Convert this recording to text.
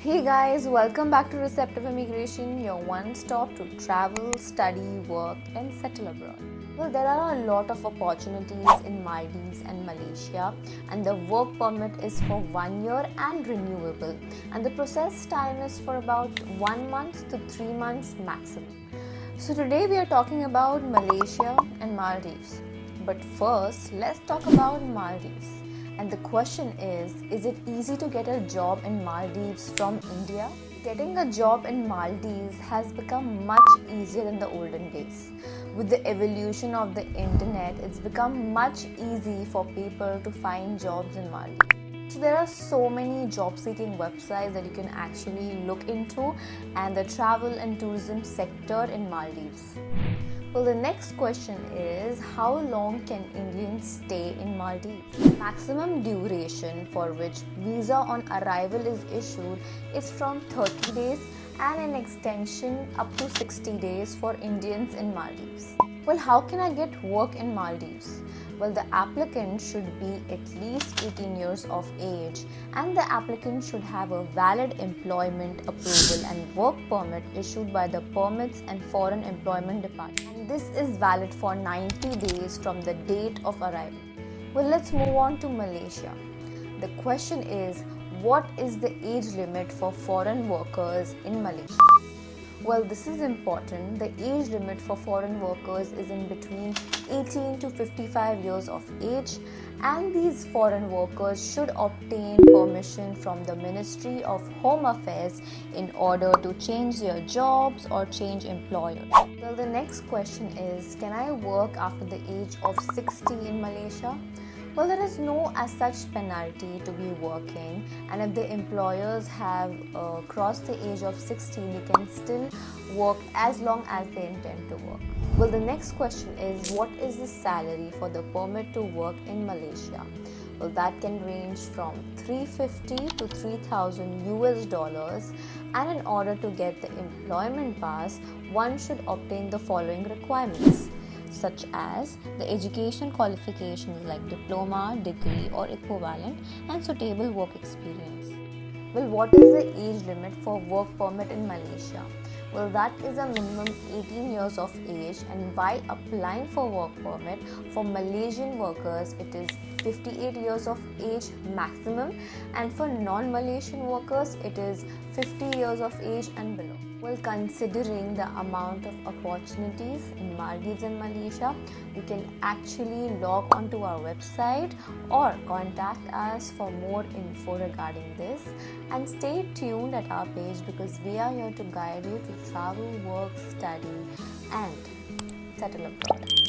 Hey guys, welcome back to Receptive Immigration, your one stop to travel, study, work, and settle abroad. Well, there are a lot of opportunities in Maldives and Malaysia, and the work permit is for 1 year and renewable, and the process time is for about 1 month to 3 months maximum. So, today we are talking about Malaysia and Maldives. But first, let's talk about Maldives. And the question is it easy to get a job in Maldives from India? Getting a job in Maldives has become much easier than the olden days. With the evolution of the internet, it's become much easy for people to find jobs in Maldives. So there are so many job seeking websites that you can actually look into, and the travel and tourism sector in Maldives. Well, the next question is, how long can Indians stay in Maldives? Maximum duration for which visa on arrival is issued is from 30 days and an extension up to 60 days for Indians in Maldives. Well, how can I get work in Maldives? Well, the applicant should be at least 18 years of age, and the applicant should have a valid employment approval and work permit issued by the Permits and Foreign Employment Department. And this is valid for 90 days from the date of arrival. Well, let's move on to Malaysia. The question is, what is the age limit for foreign workers in Malaysia? Well, this is important. The age limit for foreign workers is in between 18 to 55 years of age, and these foreign workers should obtain permission from the Ministry of Home Affairs in order to change their jobs or change employers. Well, the next question is, can I work after the age of 60 in Malaysia? Well, there is no as such penalty to be working, and if the employers have crossed the age of 60, they can still work as long as they intend to work. Well, the next question is, what is the salary for the permit to work in Malaysia? Well, that can range from 350 to 3,000 US dollars, and in order to get the employment pass, one should obtain the following requirements, such as the education qualifications like diploma, degree or equivalent, and suitable work experience. Well, what is the age limit for work permit in Malaysia? Well, that is a minimum 18 years of age, and while applying for work permit for Malaysian workers, it is 58 years of age maximum, and for non-Malaysian workers, it is 50 years of age and below. Well, considering the amount of opportunities in Maldives and Malaysia, you can actually log onto our website or contact us for more info regarding this, and stay tuned at our page because we are here to guide you to travel, work, study, and settle abroad.